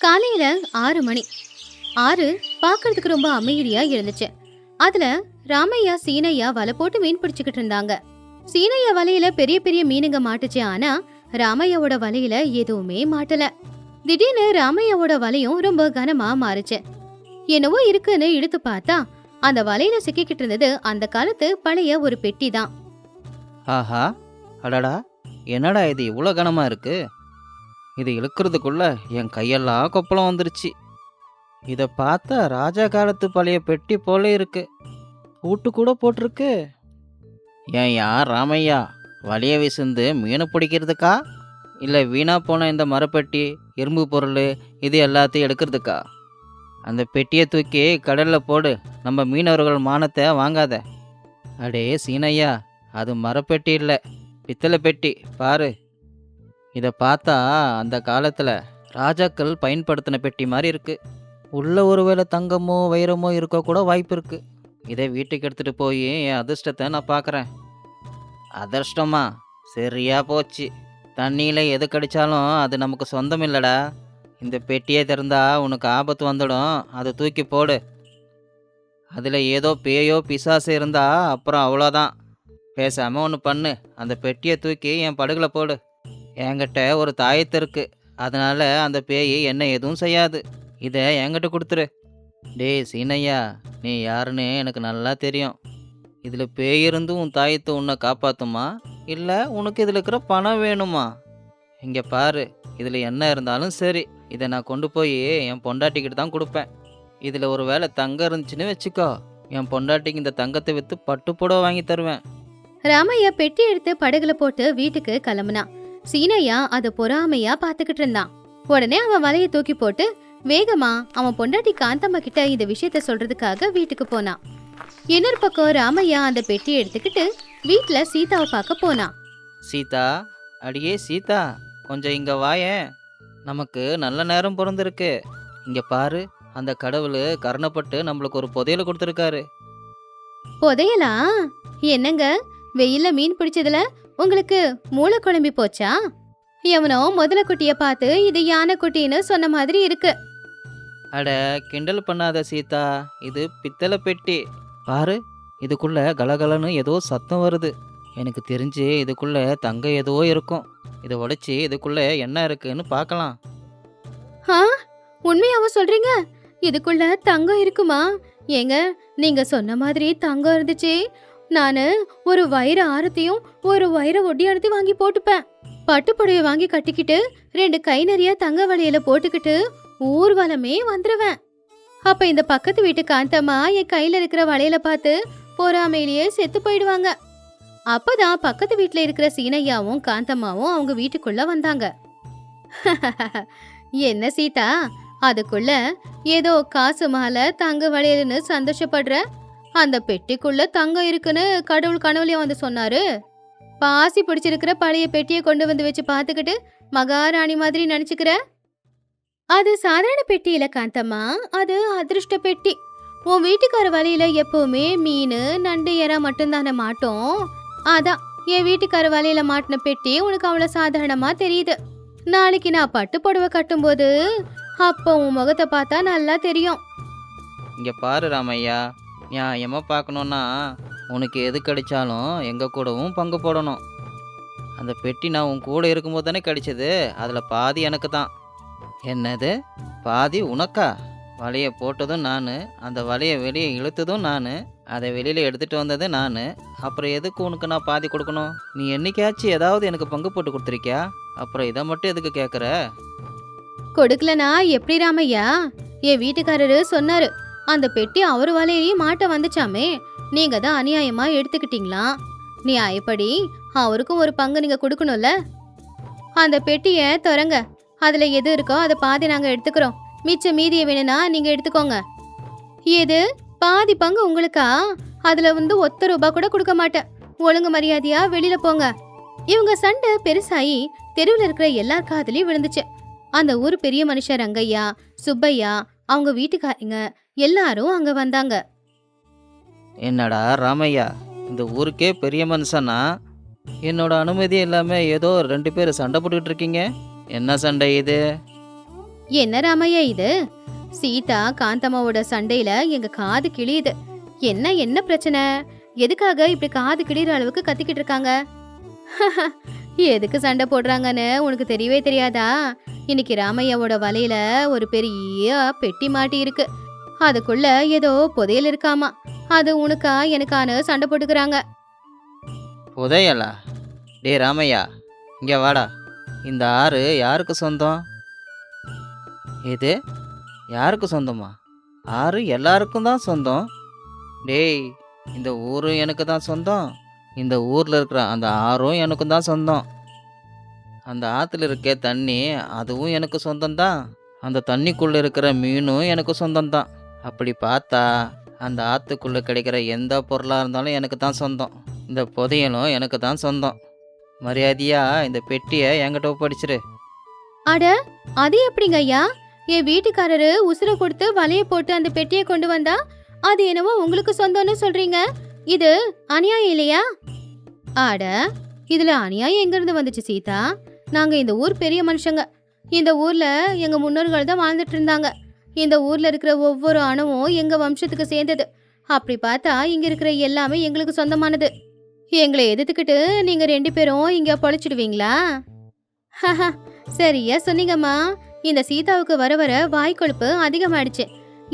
காலையில 6 மணி. ஆறு பார்க்கறதுக்கு ரொம்ப அமைதியா இருந்துச்சு. அதுல ராமையா சீனையா வலை போட்டு மீன் பிடிச்சுக்கிட்டு இருந்தாங்க. சீனையா வலையில பெரிய பெரிய மீனுங்க மாட்டுச்சு. ஆனா ராமையாவோட வலையில எதுவுமே மாட்டல. திடீர்னு ராமையாவோட வலையும் ரொம்ப கனமா மாறுச்சு. என்னவோ இருக்குன்னு இழுத்து பார்த்தா அந்த வலையில சிக்கிக்கிட்டு இருந்தது அந்த காலத்து பழைய ஒரு பெட்டி தான். ஆஹா! அடடா! என்னடா இது இவ்வளோ கனமாக இருக்கு? இது இழுக்கிறதுக்குள்ள என் கையெல்லாம் கொப்பளம் வந்துருச்சு. இதை பார்த்தா ராஜா காலத்து பழைய பெட்டி போல இருக்கு. பூட்டு கூட போட்டிருக்கு. ஏன்யா ராமையா, வலைய வீசுந்து மீனை பிடிக்கிறதுக்கா? இல்லை வீணா போன இந்த மரப்பெட்டி, இரும்பு பொருள் இது எல்லாத்தையும் எடுக்கிறதுக்கா? அந்த பெட்டியை தூக்கி கடலில் போடு. நம்ம மீனவர்கள் மானத்தை வாங்காத. அடே சீனையா, அது மரப்பெட்டி இல்லை, பித்தளை பெட்டி பாரு. இதை பார்த்தா அந்த காலத்தில் ராஜாக்கள் பயன்படுத்தின பெட்டி மாதிரி இருக்கு. உள்ள ஒருவேளை தங்கமோ வைரமோ இருக்க கூட வாய்ப்பு இருக்கு. இதை வீட்டுக்கு எடுத்துகிட்டு போய் என் அதிர்ஷ்டத்தை நான் பார்க்குறேன். அதிர்ஷ்டமா? சரியா போச்சு. தண்ணியில் எது கடிச்சாலும் அது நமக்கு சொந்தம் இல்லைடா. இந்த பெட்டியை திறந்தா உனக்கு ஆபத்து வந்துடும். அதை தூக்கி போடு. அதில் ஏதோ பேயோ பிசாசு இருந்தா அப்புறம் அவ்வளோதான். பேசாமல் ஒன்று பண்ணு, அந்த பெட்டியை தூக்கி என் படகுல போடு. என்கிட்ட ஒரு தாயத்து இருக்கு, அதனால் அந்த பேய் என்ன எதுவும் செய்யாது. இதை என்கிட்ட கொடுத்துரு. டேய் சீனையா, நீ யாருன்னு எனக்கு நல்லா தெரியும். இதில் பேய் இருந்தும் உன் தாயத்தை உன்னை காப்பாற்றுமா, இல்லை உனக்கு இதில் இருக்கிற பணம் வேணுமா? இங்கே பாரு, இதில் என்ன இருந்தாலும் சரி, இதை நான் கொண்டு போய் என் பொண்டாட்டிக்கிட்ட தான் கொடுப்பேன். இதில் ஒரு வேளை தங்கம் இருந்துச்சுன்னு வச்சுக்கோ, என் பொண்டாட்டிக்கு இந்த தங்கத்தை விற்று பட்டு புடவை வாங்கி தருவேன். ராமையா பெட்டி எடுத்து படகுல போட்டு வீட்டுக்கு கிளம்புனான். சீனையா அதை பொறாமையா பாத்துக்கிட்டு இருந்தான். உடனே அவன் வலைய தூக்கி போட்டு வேகமா அவன் பொண்டாட்டி காந்தம்மா கிட்ட இந்த விஷயத்த சொல்றதுக்காக வீட்டுக்கு போனான். இன்னொரு பக்கம் ராமையா அந்த பெட்டியை எடுத்துக்கிட்டு வீட்டுல சீதாவை பார்க்க போனான். சீதா, அடியே சீதா, கொஞ்சம் இங்கே வாயேன். நமக்கு நல்ல நேரம் பிறந்திருக்கு. இங்கே பாரு, அந்த கடவுள் கருணைப்பட்டு நம்மளுக்கு ஒரு புதையலை கொடுத்துருக்காரு. புதையலா? என்னங்க, வெயில்ல மீன் பிடிச்சதுல உங்களுக்கு மூளை குழம்பி போச்சா? எவனோ முதல குட்டிய பார்த்து இது யானை குட்டின்னு சொன்ன மாதிரி இருக்கு. அட கிண்டல் பண்ணாத சீதா, இது பித்தளை பெட்டி. பாரு, இதுக்குள்ள கலகலன்னு ஏதோ சத்தம் வருது. எனக்கு தெரிஞ்சு இதுக்குள்ள தங்கம் ஏதோ இருக்கும். இதை உடைச்சி இதுக்குள்ள என்ன இருக்குன்னு பார்க்கலாம். ஆ, உண்மையாவ சொல்றீங்க? இதுக்குள்ள தங்கம் இருக்குமா? ஏங்க, நீங்க சொன்ன மாதிரி தங்கம் இருந்துச்சு, நானு ஒரு வைர ஆரத்தையும் ஒரு வைர ஒட்டியானத்தையும் வாங்கி போட்டுப்பேன். பட்டுப்புடவை வாங்கி கட்டிக்கிட்டு 2 கை நிறைய தங்க வளையல போட்டுக்கிட்டு ஊர்வலமே வந்துருவேன். அப்ப இந்த பக்கத்து வீட்டு காந்தம்மா என் கையில இருக்கிற வளையல பார்த்து பொறாமையிலேயே செத்து போயிடுவாங்க. அப்பதான் பக்கத்து வீட்டுல இருக்கிற சீனையாவும் காந்தம்மாவும் அவங்க வீட்டுக்குள்ள வந்தாங்க. என்ன சீதா, அதுக்குள்ள ஏதோ காசு மாலை தங்க வளையல்னு சந்தோஷப்படுற? அந்த பெட்டிக்குள்ள தங்கம் இருக்குன்னு கடவுள் கனவுலயே வந்து சொன்னாரு. பாசி பிடிச்சிருக்கிற பழைய பெட்டியை கொண்டு வந்து வச்சு பார்த்துக்கிட்டு மகாராணி மாதிரி நினைச்சுக்கிற? அது சாதாரண பெட்டி இல்ல காந்தம்மா, அது அதிர்ஷ்ட பெட்டி. உன் வீட்டுக்கார வலையில எப்பவுமே மீன் நண்டு எறா மட்டும்தானே மாட்டோம். அதான் என் வீட்டுக்கார வலையில மாட்டின பெட்டி உனக்கு அவ்வளவு சாதாரணமா தெரியுது. நாளைக்கு நான் பட்டு புடவை கட்டும்போது அப்ப உன் முகத்தை பார்த்தா நல்லா தெரியும். இங்கே பாரு ராமையா, நியாயமாக பார்க்கணுன்னா உனக்கு எது கிடைச்சாலும் எங்கள் கூடவும் பங்கு போடணும். அந்த பெட்டி நான் உன் கூட இருக்கும்போது தானே கிடைச்சது, அதில் பாதி எனக்கு தான். என்னது பாதி உனக்கா? வலையை போட்டதும் நான், அந்த வலையை வெளியே இழுத்ததும் நான், அதை வெளியில் எடுத்துகிட்டு வந்தது நான். அப்புறம் எதுக்கு உனக்கு நான் பாதி கொடுக்கணும்? நீ என்னைக்காச்சும் ஏதாவது எனக்கு பங்கு போட்டு கொடுத்துருக்கியா? அப்புறம் இதை மட்டும் எதுக்கு கேட்குற? கொடுக்கலனா எப்படி ராமையா? என் வீட்டுக்காரரு சொன்னாரு, அந்த பெட்டி அவரு வலையிலேயே மாட்ட வந்துச்சாமே, நீங்க தான் அநியாயமா எடுத்துக்கிட்டீங்களா? நியாயப்படி அவருக்கும் ஒரு பங்கு நீங்க கொடுக்கணும்ல. அந்த பெட்டியை திறங்க, அதுல எது இருக்கோ அதை பாதி நாங்க எடுத்துக்கிறோம், மிச்ச மீதியை வேணும்னா நீங்க எடுத்துக்கோங்க. எது பாதி பங்கு உங்களுக்கா? அதுல ஒத்த ரூபா கூட கொடுக்க மாட்டேன். ஒழுங்கு மரியாதையா வெளியில போங்க. இவங்க சண்டை பெருசாயி தெருவில் இருக்கிற எல்லார் காதலையும் விழுந்துச்சு. அந்த ஊர் பெரிய மனுஷன் ரங்கையா, சுப்பையா, அவங்க வீட்டுக்காரங்க எல்லாரும் அங்க வந்தாங்க. என்னடா ராமையா, இந்த ஊருக்கே பெரிய மனுஷனா? என்னோட அனுமதி இல்லாமல் ஏதோ 2 பேர் சண்டை போட்டுக்கிட்டு இருக்கீங்க. என்ன சண்டை இது? என்ன ராமையா இது? சீதா காந்தம்மாவோட சண்டையில எங்க காது கிழியுது. என்ன பிரச்சனை? எதுக்காக இப்படி காது கிழிற அளவுக்கு கத்திக்கிட்டு இருக்காங்க? எதுக்கு சண்டை போடுறாங்கன்னு உனக்கு தெரியவே தெரியாதா? இன்னைக்கு ராமையாவோட வலையில ஒரு பெரிய பெட்டி மாட்டி இருக்கு. அதுக்குள்ள ஏதோ புதையல் இருக்காமா. அது உனக்கா எனக்கானு சண்டை போட்டுக்கிறாங்க. புதையலா? டே ராமையா, இங்கே வாடா. இந்த ஆறு யாருக்கு சொந்தம்? இது யாருக்கு சொந்தமா? ஆறு எல்லாருக்கும் தான் சொந்தம். டேய், இந்த ஊரும் எனக்கு தான் சொந்தம். இந்த ஊரில் இருக்கிற அந்த ஆறும் எனக்கும் தான் சொந்தம். அந்த ஆற்றுல இருக்க தண்ணி அதுவும் எனக்கு சொந்தம்தான். அந்த தண்ணிக்குள்ளே இருக்கிற மீனும் எனக்கு சொந்தம்தான். அப்படி பார்த்தா அந்த ஆற்றுக்குள்ளே கிடைக்கிற எந்த பொருளாக இருந்தாலும் எனக்கு தான் சொந்தம். இந்த புதையலும் எனக்கு தான் சொந்தம். மரியாதையா இந்த பெட்டியை என்கிட்ட ஒப்படைச்சிரு. அட, அது எப்படிங்க ஐயா? என் வீட்டுக்காரரு உசுரை கொடுத்து வலைய போட்டு அந்த பெட்டியை கொண்டு வந்தா அது என்னவோ உங்களுக்கு சொந்தம்னு சொல்றீங்க. இது அநியாயம் இல்லையா? அட, இதுல அநியாயம் எங்க இருந்து வந்துச்சு சீதா? நாங்க இந்த ஊர் பெரிய மனுஷங்க. இந்த ஊர்ல எங்க முன்னோர்கள் தான் வாழ்ந்துட்டு இருந்தாங்க. இந்த ஊர்ல இருக்கிற ஒவ்வொரு அணுவும் எங்க வம்சத்துக்கு சேர்ந்தது. அப்படி பார்த்தா இங்க இருக்கிற எல்லாமே எங்களுக்கு சொந்தமானது. எங்களை எதிர்த்துக்கிட்டு நீங்க 2 பேரும் இங்க பொழைச்சிடுவீங்களா? சரியா சொன்னீங்கம்மா. இந்த சீதாவுக்கு வர வர வாய்க்கொழுப்பு அதிகமாயிடுச்சு.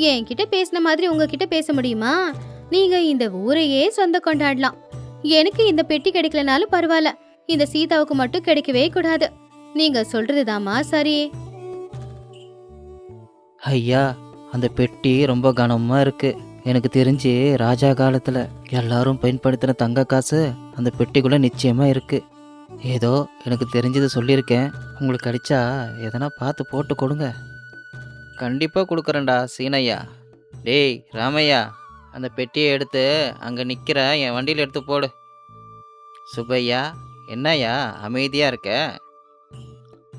என்கிட்ட பேசின மாதிரி உங்ககிட்ட பேச முடியுமா? நீங்க இந்த ஊரையே சொந்த கொண்டாடலாம். எனக்கு இந்த பெட்டி கிடைக்கலனாலும் பரவாயில்ல. இந்த சீதாவுக்கு மட்டும் கிடைக்கவே கூடாது. நீங்க சொல்றதுதாம்மா சரி. ஐயா, அந்த பெட்டி ரொம்ப கனமாக இருக்கு. எனக்கு தெரிஞ்சு ராஜா காலத்தில் எல்லாரும் பயன்படுத்தின தங்க காசு அந்த பெட்டிக்குள்ளே நிச்சயமாக இருக்கு. ஏதோ எனக்கு தெரிஞ்சதை சொல்லியிருக்கேன். உங்களுக்கு கிடைச்சா எதனா பார்த்து போட்டு கொடுங்க. கண்டிப்பாக கொடுக்குறேன்டா சீனையா. டேய் ராமையா, அந்த பெட்டியை எடுத்து அங்கே நிற்கிற என் வண்டியில் எடுத்து போடு. சுப்பையா, என்னய்யா அமைதியாக இருக்க?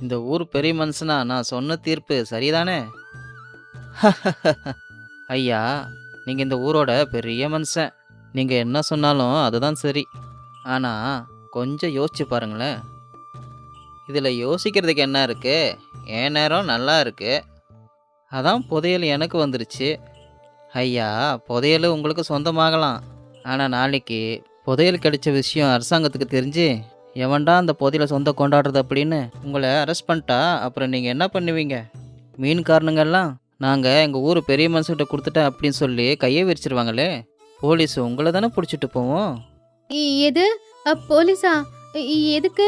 இந்த ஊர் பெரிய மனுஷனா நான் சொன்ன தீர்ப்பு சரிதானே? ஐயா, நீங்கள் இந்த ஊரோட பெரிய மனுஷன். நீங்கள் என்ன சொன்னாலும் அதுதான் சரி. ஆனால் கொஞ்சம் யோசிச்சு பாருங்களேன். இதில் யோசிக்கிறதுக்கு என்ன இருக்குது? என் நேரம் நல்லா இருக்குது. அதான் புதையல் எனக்கு வந்துருச்சு. ஐயா, புதையல் உங்களுக்கு சொந்தமாகலாம். ஆனால் நாளைக்கு புதையல் கிடைச்ச விஷயம் அரசாங்கத்துக்கு தெரிஞ்சு எவன்டா அந்த புதையலை சொந்தம் கொண்டாடுறது அப்படின்னு உங்களை அரெஸ்ட் பண்ணிட்டா அப்புறம் நீங்கள் என்ன பண்ணுவீங்க? மீன்காரனுங்கெல்லாம் நாங்கள் எங்கள் ஊர் பெரிய மனுஷங்கிட்ட கொடுத்துட்டேன் அப்படின்னு சொல்லி கையை விரிச்சிருவாங்களே. போலீஸ் உங்களை தானே பிடிச்சிட்டு போவோம். எது? போலீஸா? எதுக்கு?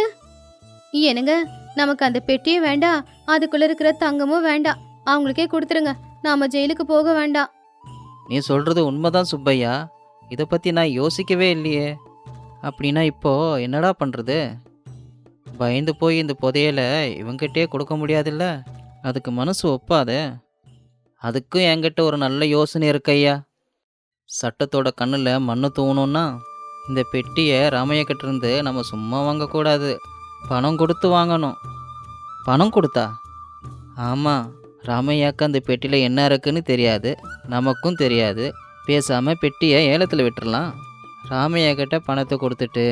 என்னங்க, நமக்கு அந்த பெட்டியும் வேண்டாம், அதுக்குள்ள இருக்கிற தங்கமும் வேண்டாம். அவங்களுக்கே கொடுத்துருங்க. நாம ஜெயிலுக்கு போக வேண்டாம். நீ சொல்கிறது உண்மைதான் சுப்பையா. இதை பற்றி நான் யோசிக்கவே இல்லையே. அப்படின்னா இப்போது என்னடா பண்ணுறது? பயந்து போய் இந்த புதையலை இவங்கிட்டே கொடுக்க முடியாதுல்ல. அதுக்கு மனசு ஒப்பாதே. அதுக்கும் என்கிட்ட ஒரு நல்ல யோசனை இருக்கு ஐயா. சட்டத்தோட கண்ணில் மண்ணு தூவணும்னா இந்த பெட்டியை ராமையா கிட்டேருந்து நம்ம சும்மா வாங்கக்கூடாது. பணம் கொடுத்து வாங்கணும். பணம் கொடுத்தா? ஆமாம், ராமையாக்கு அந்த பெட்டியில் என்ன இருக்குன்னு தெரியாது, நமக்கும் தெரியாது. பேசாமல் பெட்டியை ஏலத்தில் விட்டுறலாம். ராமையா கிட்ட பணத்தை கொடுத்துட்டு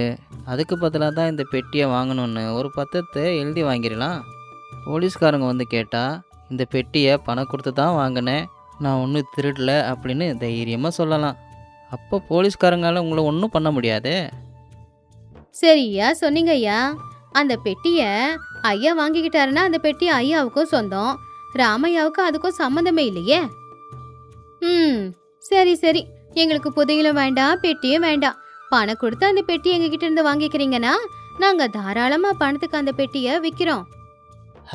அதுக்கு பதிலாக தான் இந்த பெட்டியை வாங்கணும்னு ஒரு பத்திரத்தை எழுதி வாங்கிடலாம். போலீஸ்காரங்க வந்து கேட்டால் இந்த பெட்டியை பணம் கொடுத்து தான் வாங்கினேன், நான் ஒன்றும் திருடல அப்படின்னு தைரியமாக சொல்லலாம். அப்போ போலீஸ்காரங்களால உங்களை ஒன்றும் பண்ண முடியாது. சரியா சொன்னீங்க ஐயா. அந்த பெட்டிய ஐயா வாங்கிக்கிட்டாருன்னா அந்த பெட்டி ஐயாவுக்கும் சொந்தம். ராமையாவுக்கும் அதுக்கும் சம்மந்தமே இல்லையே. சரி சரி, எங்களுக்கு புதையலும் வேண்டாம், பெட்டியும் வேண்டாம். பணம் கொடுத்து அந்த பெட்டி எங்ககிட்ட இருந்து வாங்கிக்கிறீங்கன்னா நாங்க தாராளமா பணத்துக்கு அந்த பெட்டியை விற்கிறோம்.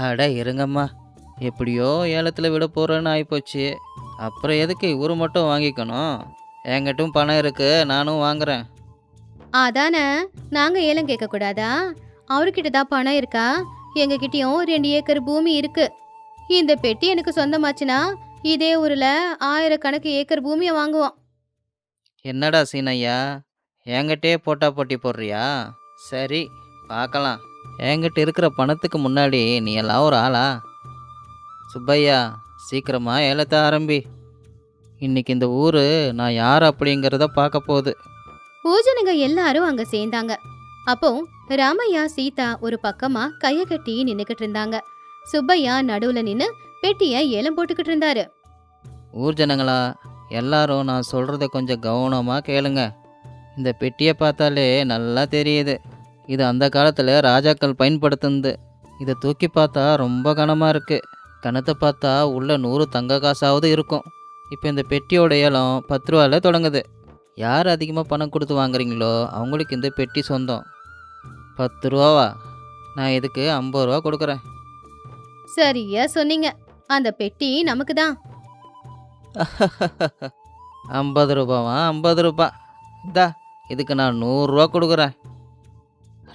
அட இருங்கம்மா, எப்படியோ ஏலத்தில் விட போகிறேன்னு ஆகிப்போச்சு. அப்புறம் எதுக்கு இவரு மட்டும் வாங்கிக்கணும்? என்கிட்டும் பணம் இருக்குது, நானும் வாங்குறேன். அதானே, நாங்க ஏலம் கேட்க கூடாதா? அவர்கிட்ட தான் பணம் இருக்கா? எங்ககிட்டயும் 2 ஏக்கர் பூமி இருக்கு. இந்த பெட்டி எனக்கு சொந்தமாச்சுன்னா இதே ஊர்ல 1000 ஏக்கர் பூமியை வாங்குவோம். என்னடா சீனையா, என்கிட்டே போட்டா போட்டி போடுறியா? சரி பார்க்கலாம். என்கிட்ட இருக்கிற பணத்துக்கு முன்னாடி நீ எல்லாம் ஒரு ஆளா? சுப்பையா, சீக்கிரமா ஏலத்தை ஆரம்பி. இன்னைக்கு இந்த ஊர் நான் யார் அப்படிங்கிறத பார்க்க போகுது. பூஜனுங்க எல்லாரும் அங்க சேர்ந்தாங்க. அப்போ ராமையா சீதா ஒரு பக்கமா கைய கட்டி நின்னுக்கிட்டு இருந்தாங்க. சுப்பையா நடுவுல நின்னு பெட்டிய ஏலம் போட்டுக்கிட்டு இருந்தாரு. ஊர் ஜனங்களா, எல்லாரும் நான் சொல்கிறத கொஞ்சம் கவனமாக கேளுங்க. இந்த பெட்டியை பார்த்தாலே நல்லா தெரியுது. இது அந்த காலத்தில் ராஜாக்கள் பயன்படுத்துனது. இதை தூக்கி பார்த்தா ரொம்ப கனமாக இருக்குது. கணத்தை பார்த்தா உள்ள 100 தங்க காசாவது இருக்கும். இப்போ இந்த பெட்டியோட ஏலம் 10 ரூபால தொடங்குது. யார் அதிகமாக பணம் கொடுத்து வாங்குறீங்களோ அவங்களுக்கு இந்த பெட்டி சொந்தம். 10 ரூபாவா? நான் இதுக்கு 50 ரூபா கொடுக்குறேன். சரியா சொன்னீங்க. அந்த பெட்டி நமக்கு தான். 50 ரூபாவா? 50 ரூபா. இந்தா, இதுக்கு நான் 100 ரூபா கொடுக்குறேன்.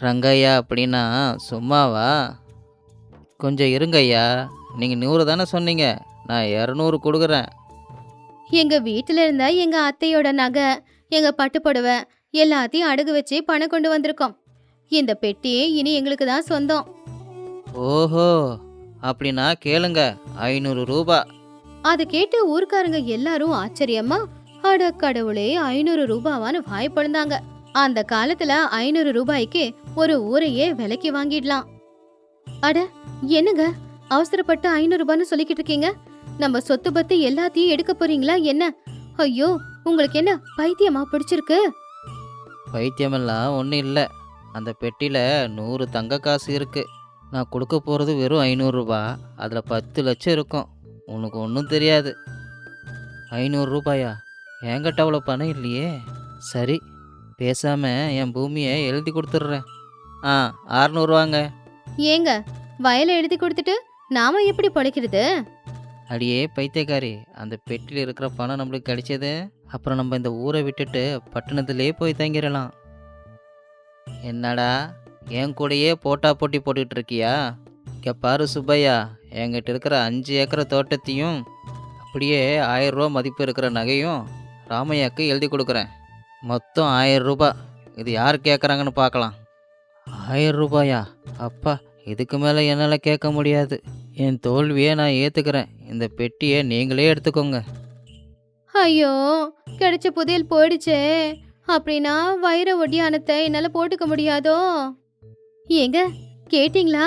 ரங்கையா அப்படின்னா சும்மாவா? கொஞ்சம் இருங்கய்யா, நீங்கள் 100 தானே சொன்னீங்க, நான் 200 கொடுக்குறேன். எங்க வீட்டுல இருந்த எங்க அத்தையோட நகை, எங்க பட்டு புடவை எல்லாத்தையும் அடகு வச்சு பணம் கொண்டு வந்திருக்கோம். இந்த பெட்டி இனி எங்களுக்கு தான் சொந்தம். ஓஹோ, அப்படின்னா கேளுங்க, 500 ரூபா. அதை கேட்டு ஊர்க்காரங்க எல்லாரும் ஆச்சரியமா, அட கடவுளே, 500 ரூபாவான்னு வாய் பொழந்தாங்க. அந்த காலத்துல 500 ரூபாய்க்கு ஒரு ஊரையே விலைக்கு வாங்கிடலாம். அட என்னங்க அவசரப்பட்டு 500 ரூபான்னு சொல்லிக்கிட்டு இருக்கீங்க? நம்ம சொத்து பத்து எல்லாத்தையும் எடுக்க போறீங்களா என்ன? ஐயோ, உங்களுக்கு என்ன பைத்தியமா பிடிச்சிருக்கு? பைத்தியமெல்லாம் ஒன்றும் இல்லை. அந்த பெட்டியில் 100 தங்க காசு இருக்குது. நான் கொடுக்க போகிறது வெறும் 500 ரூபா. அதில் 10 லட்சம் இருக்கும். உனக்கு ஒன்றும் தெரியாது. 500 ரூபாயா? என்கிட்ட அவ்வளோ பணம் இல்லையே. சரி, பேசாமல் என் பூமியை எழுதி கொடுத்துட்றேன். 600 ரூபாங்க. ஏங்க, வயலை எழுதி கொடுத்துட்டு நாம எப்படி பொழைக்கிறது? அடியே பைத்தியக்காரி, அந்த பெட்டியில் இருக்கிற பணம் நம்மளுக்கு கிடைச்சது. அப்புறம் நம்ம இந்த ஊரை விட்டுட்டு பட்டணத்திலே போய் தங்கிடலாம். என்னடா என் கூடயே போட்டா போட்டி போட்டுக்கிட்டு இருக்கியா? இங்கே பாரு சுப்பையா, என்கிட்ட இருக்கிற 5 ஏக்கர் தோட்டத்தையும் அப்படியே 1000 ரூபா மதிப்பு இருக்கிற நகையும் ராமையாக்கு எழுதி கொடுக்குறேன். மொத்தம் 1000 ரூபா. இது யார் கேட்குறாங்கன்னு பார்க்கலாம். 1000 ரூபாயா? அப்பா, இதுக்கு மேலே என்னால் கேட்க முடியாது. என் தோல்வியை நான் ஏற்றுக்கிறேன். இந்த பெட்டியை நீங்களே எடுத்துக்கோங்க. ஐயோ, கிடைச்ச புதையல் போயிடுச்சே. அப்படின்னா வைர ஒட்டியானத்தை என்னால போட்டுக்க முடியாதோ? ஏங்க, கேட்டிங்களா?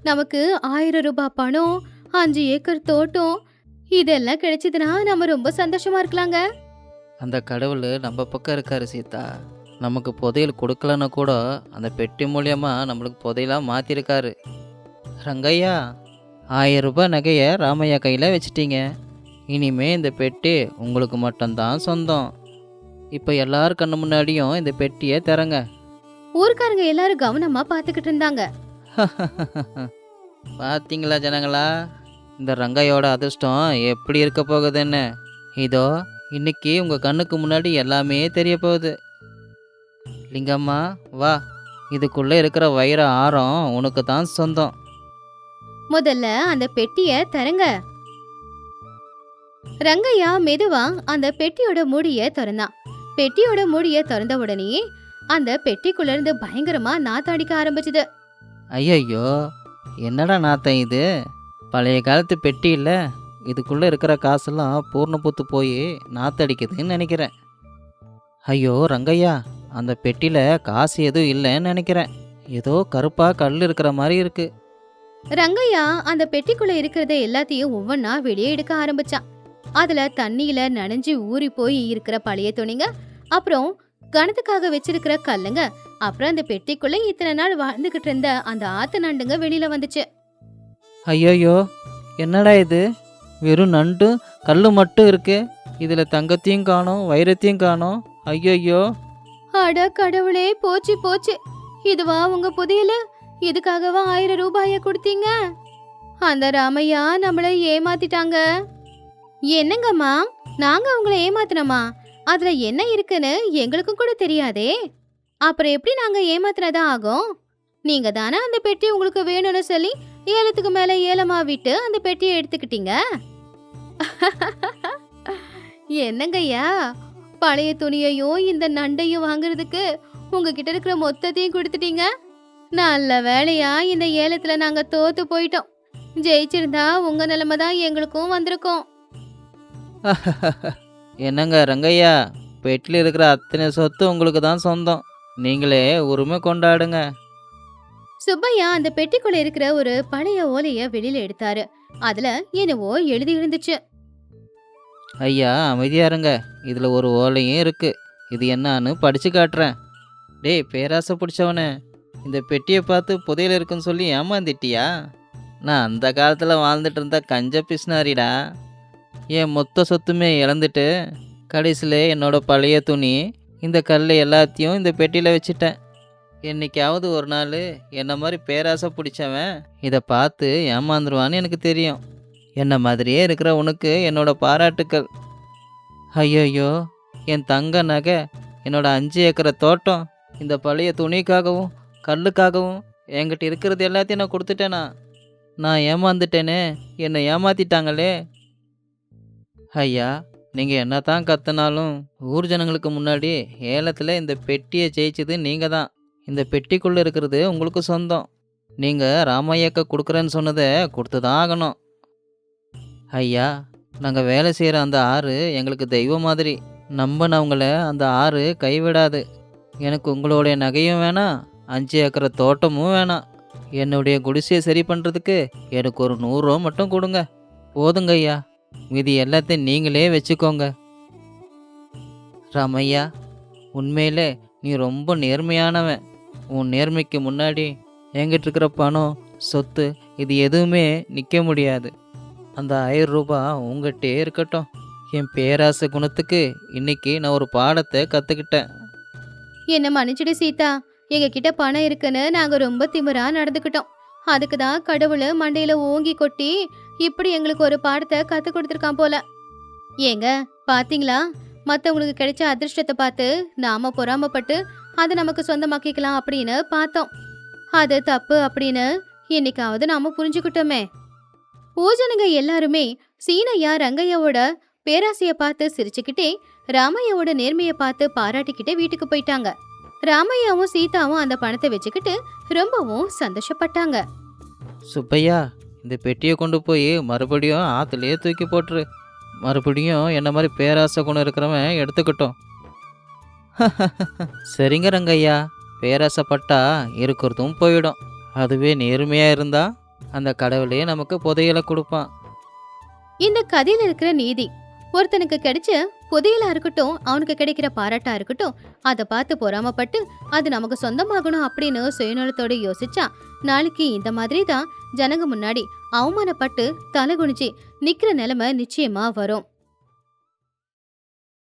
நமக்கு 1000 ரூபாய் பணம், 5 ஏக்கர் தோட்டம் இதெல்லாம் கிடைச்சதுன்னா நம்ம ரொம்ப சந்தோஷமா இருக்கலாங்க. அந்த கடவுள் நம்ம பக்கம் இருக்காரு சீதா. நமக்கு புதையல் கொடுக்கலன்னா கூட அந்த பெட்டி மூலியமாக நம்மளுக்கு புதையலாக மாற்றிருக்காரு. ரங்கையா, 1000 ரூபாய் நகையை ராமையா கையில் வச்சிட்டீங்க. இனிமே இந்த பெட்டி உங்களுக்கு மட்டும்தான் சொந்தம். இப்போ எல்லார் கண்ணு முன்னாடியும் இந்த பெட்டியை தரங்க. ஊர்க்காரங்க எல்லாரும் கவனமா பாத்துக்கிட்டு இருந்தாங்க. பார்த்தீங்களா ஜனங்களா, இந்த ரங்கையோட அதிர்ஷ்டம் எப்படி இருக்க போகுதுன்னு? இதோ இன்னைக்கு உங்கள் கண்ணுக்கு முன்னாடி எல்லாமே தெரிய போகுது. லிங்கம்மா வா, இதுக்குள்ளே இருக்கிற வைர ஆரம் உனக்கு தான் சொந்தம். முதல்ல அந்த பெட்டிய தரங்க. ரங்கையா மெதுவா அந்த பெட்டியோட மூடிய திறந்தான். பெட்டியோட மூடிய திறந்த உடனே அந்த பெட்டிக்குள்ள இருந்து பயங்கரமா நாத்தடிக்க ஆரம்பிச்சுது. ஐயையோ, என்னடா நாத்தம் இது? பழைய காலத்து பெட்டி இல்லை, இதுக்குள்ளே இருக்கிற காசெல்லாம் பூர்ண போய் நாத்தடிக்குதுன்னு நினைக்கிறேன். ஐயோ ரங்கையா, அந்த பெட்டியில் காசு எதுவும் இல்லைன்னு நினைக்கிறேன். ஏதோ கருப்பாக கல் இருக்கிற மாதிரி இருக்கு. ரங்கையா அந்த பெட்டிக்குள்ள இருக்கிறத எல்லாத்தையும் ஒவ்வொன்னா வெளியே எடுக்க ஆரம்பிச்சான். அதுல தண்ணியில நனைஞ்சு ஊறி போய் இருக்கிற பழைய துணிங்க, அப்புறம் கணத்துக்காக வச்சிருக்கிற கல்லுங்க, அப்புறம் அந்த பெட்டிக்குள்ள இத்தனை நாள் வாழ்ந்துகிட்டு இருந்த அந்த ஆத்து நண்டுங்க வெளியில வந்துச்சு. ஐயோயோ, என்னடா இது? வெறும் நண்டு கல்லு மட்டும் இருக்கு. இதில் தங்கத்தையும் காணோம், வைரத்தையும் காணோம். ஐயோயோ, அட கடவுளே, போச்சு போச்சு. இதுவா உங்க புதையல? இதுக்காகவா 1000 ரூபாய கொடுத்தீங்க? அந்த ராமையா நம்மள ஏமாத்திட்டாங்க. என்னங்கம்மா, நாங்க உங்களை ஏமாத்தினோமா? அதுல என்ன இருக்குன்னு எங்களுக்கும் கூட தெரியாதே. அப்புறம் எப்படி நாங்க ஏமாத்தினதா ஆகும்? நீங்க தானே அந்த பெட்டி உங்களுக்கு வேணும்னு சொல்லி ஏலத்துக்கு மேல ஏலமா விட்டு அந்த பெட்டியை எடுத்துக்கிட்டீங்க. என்னங்கய்யா, பழைய துணியையும் இந்த நண்டையும் வாங்குறதுக்கு உங்ககிட்ட இருக்கிற மொத்தத்தையும் கொடுத்துட்டீங்க. நல்ல வேலையா இந்த ஏலத்துல நாங்க தோத்து போயிட்டோம். ஜெயிச்சிருந்தா உங்க நிலைமை தான் எங்களுக்கும் வந்திருக்கும். என்னங்க ரங்கையா, பெட்டியில் இருக்கிற அத்தனை சொத்து உங்களுக்கு தான் சொந்தம். நீங்களே உரிமை கொண்டாடுங்க. சுப்பையா அந்த பெட்டிக்குள்ள இருக்கிற ஒரு பழைய ஓலைய வெளியில எடுத்தாரு. அதுல என்னவோ எழுதி இருந்துச்சு. ஐயா அமைதியா இருங்க. இதில் ஒரு ஓலையும் இருக்கு. இது என்னான்னு படிச்சு காட்டுறேன். டேய் பேராசை பிடிச்சவனே, இந்த பெட்டியை பார்த்து புதையல் இருக்குன்னு சொல்லி ஏமாந்திட்டியா? நான் அந்த காலத்தில் வாழ்ந்துட்டு இருந்த கஞ்ச பிஸ்னாரிடா. என் மொத்த சொத்துமே இழந்துட்டு கடைசியில் என்னோட பழைய துணி இந்த கல் எல்லாத்தையும் இந்த பெட்டியில் வச்சுட்டேன். என்னைக்காவது ஒரு நாள் என்ன மாதிரி பேராசை பிடிச்சவன் இதை பார்த்து ஏமாந்துருவான்னு எனக்கு தெரியும். என்ன மாதிரியே இருக்கிற உனக்கு என்னோட பாராட்டுக்கள். ஐயோ, என் தங்க நகை, என்னோட 5 ஏக்கரை தோட்டம், இந்த பழைய துணிக்காகவும் கல்லுக்காகவும் என்கிட்ட இருக்கிறது எல்லாத்தையும் நான் கொடுத்துட்டேனா? நான் ஏமாந்துட்டேனே, என்னை ஏமாத்திட்டாங்களே. ஐயா, நீங்கள் என்ன தான் கத்துனாலும் ஊர் ஜனங்களுக்கு முன்னாடி ஏலத்தில் இந்த பெட்டியை ஜெயிச்சது நீங்கள் தான். இந்த பெட்டிக்குள்ளே இருக்கிறது உங்களுக்கு சொந்தம். நீங்கள் ராமையாக்க கொடுக்குறேன்னு சொன்னதை கொடுத்து தான் ஆகணும். ஐயா, நாங்கள் வேலை செய்கிற அந்த ஆறு எங்களுக்கு தெய்வம் மாதிரி. நம்பினவங்கள அந்த ஆறு கைவிடாது. எனக்கு உங்களுடைய நகையும் வேணாம், 5 ஏக்கரை தோட்டமும் வேணாம். என்னுடைய குடிசையை சரி பண்ணுறதுக்கு எனக்கு ஒரு 100 ரூபா மட்டும் கொடுங்க. போதுங்க ஐயா, மீதி எல்லாத்தையும் நீங்களே வச்சுக்கோங்க. ராமையா, உண்மையிலே நீ ரொம்ப நேர்மையானவன். உன் நேர்மைக்கு முன்னாடி என்கிட்ட இருக்கிற பணம், சொத்து இது எதுவுமே நிற்க முடியாது. அந்த 1000 ரூபா உங்ககிட்டே இருக்கட்டும். என் பேராசை குணத்துக்கு இன்னைக்கு நான் ஒரு பாடத்தை கற்றுக்கிட்டேன். என்ன மன்னிச்சிடு சீதா, எங்க கிட்ட பணம் இருக்குன்னு நாங்க ரொம்ப திமிரா நடந்துக்கிட்டோம். அதுக்கு தான் கடவுள் மண்டையில ஓங்கி கொட்டி இப்படி எங்களுக்கு ஒரு பாடத்தை கத்து கொடுத்துருக்கான் போல. ஏங்க பாத்தீங்களா, மத்தவங்களுக்கு கிடைச்ச அதிர்ஷ்டத்தை பார்த்து நாம பொறாமப்பட்டு அதை நமக்கு சொந்தமாக்கிக்கலாம் அப்படின்னு பார்த்தோம். அது தப்பு அப்படின்னு என்னைக்காவது நாம புரிஞ்சுக்கிட்டோமே. பூஜனுங்க எல்லாருமே சீனையா ரங்கையாவோட பேராசைய பார்த்து சிரிச்சுக்கிட்டே ராமையாவோட நேர்மையை பார்த்து பாராட்டிக்கிட்டே வீட்டுக்கு போயிட்டாங்க. ராமையாவும் சீதாவும் அந்த பணத்தை வச்சுக்கிட்டு ரொம்பவும் சந்தோஷப்பட்டாங்க. சுப்பையா, இந்த பெட்டியை கொண்டு போய் மறுபடியும் ஆற்றுலையே தூக்கி போட்டுரு. மறுபடியும் என்ன மாதிரி பேராசை குணம் இருக்கிறவன் எடுத்துக்கிட்டோம். சரிங்க ரங்கையா, பேராசைப்பட்டா இருக்கிறதும் போயிடும். அதுவே நேர்மையாக இருந்தா அந்த கடவுளே நமக்கு புதையலை கொடுப்பான். இந்த கதையில இருக்கிற நீதி, ஒருத்தனுக்கு கிடைச்ச புதையலா இருக்கட்டும், அவனுக்கு கிடைக்கிற பாராட்டா இருக்கட்டும், அதை பார்த்து பொறாமப்பட்டு அது நமக்கு சொந்தமாகணும் அப்படின்னு சுயநலத்தோட யோசிச்சா நாளைக்கு இந்த மாதிரி தான் ஜனங்க முன்னாடி அவமானப்பட்டு தலை குனிஞ்சு நிக்கிற நிலைமை நிச்சயமா வரும்.